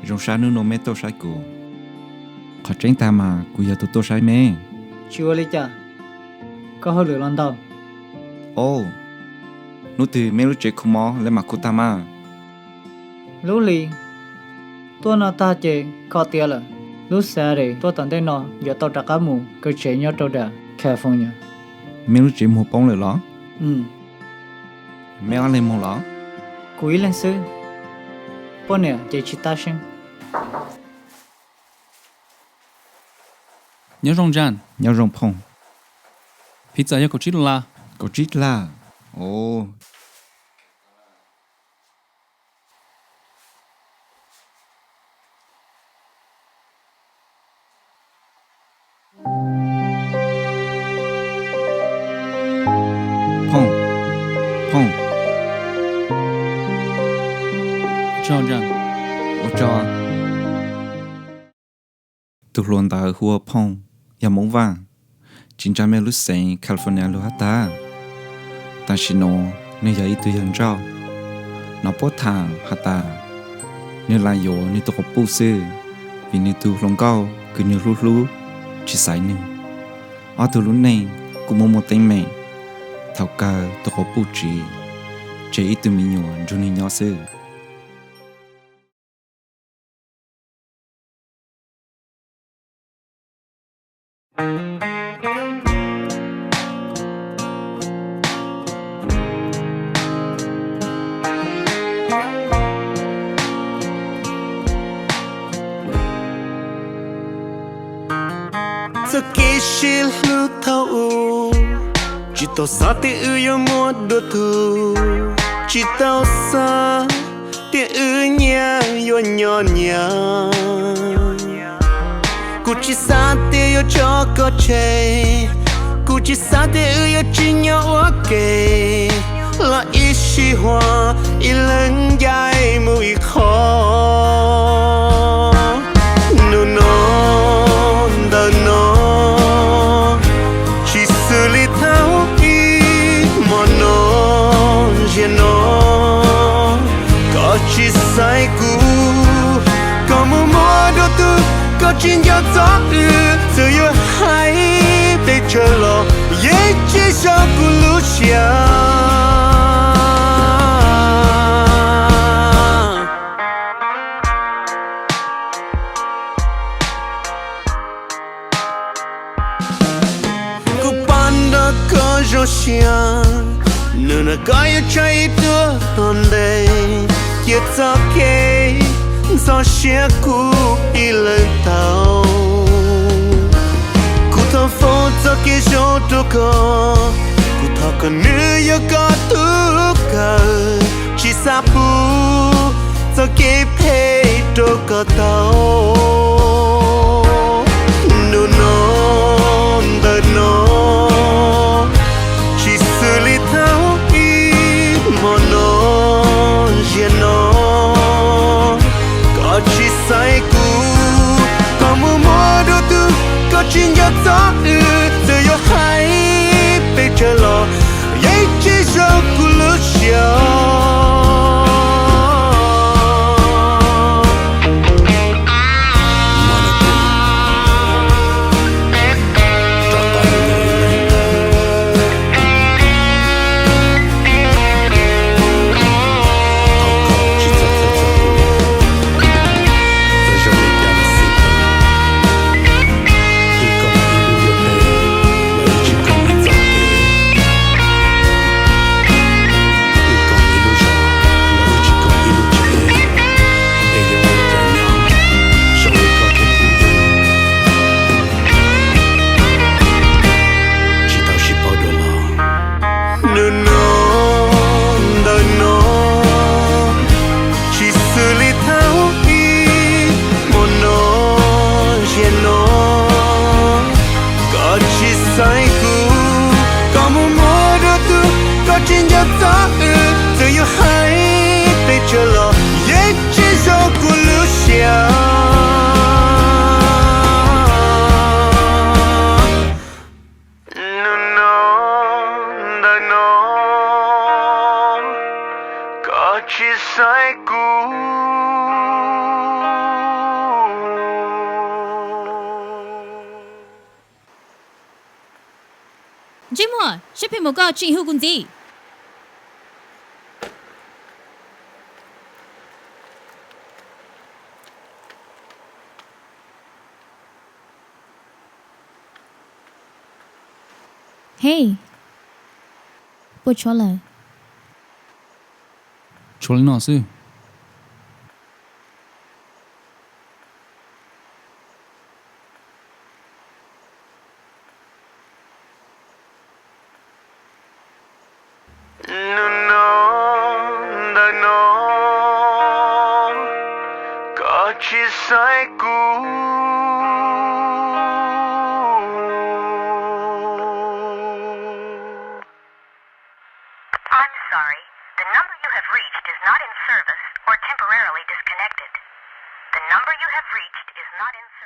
Rong sa nu no me to sai ku. Khó tránh ta mà ku ya to sai me. Chưa lấy cha. Có hơi lửa lần đầu. Oh. Nu từ me lu che ku mo le ma ku ta ma. Lúc lì tôi nó ta chơi có tiền là lúc xa rồi tôi tận đây nó giờ tôi trả cá mù cứ chơi nhớ tôi đã khéo phong nhỉ. Me lu che mo bông le lo. Me ăn lên mo lo. Quý lên sư bữa nè chơi chỉ ta sinh. nhớ rong jan Nhau rong phong. pizza ya có chít la Có chít la. Oh. Phong. Phong. cho jan Ô cho. Tụi luôn ta hùa phong. Ya mong vàng. Chính cha me lu sen California lu hata. Ta shino ne ya itu yang rao. Nó bó thà hata. Ne la yo ni to ko pu sư. Vì ni tu long cao cứ như lu lu. Chỉ sai ni. Ở tu lu này cũng mong một tên mẹ. Thảo ca to ko pu chỉ. Chỉ itu mi nhỏ cho ni nhỏ sư. Sa kishil lu tau chỉ tao sa te ư mua đồ tu chỉ tao sa te ư nha yo nhỏ nhaกูchỉ sa te yo cho có cheกูchỉ sa te ư yo chỉ nhỏ ok là ít xì hoa ít lần dài mũi khó no no da no chỉ xử lý tháo đi mà nó je nó có chỉ sai cũ có một mùa đồ tu có chuyện gió gió giờ yêu hay để chờ lo dễ chỉ cho cô lúc nửa nửa cái trái đứa tuần đây kiệt ra kê do xe cũ đi lời tàu cũ thao phố cho cái chỗ đâu có cũ thao còn nữ yêu có tu cả chỉ sa pu cho cái phê đâu có tàu nụ non đời non sai cũ có mùa mùa đồ tu có chuyện gió gió giờ yo hay bây giờ lo vậy chỉ cho cô lúc sai cu Jim Hoa, ship him go chi hu gunzi. Hey. Pochola. Chole no sư. Ci sai cu I'm sorry. The number you have reached is not in service or temporarily disconnected. The number you have reached is not in service.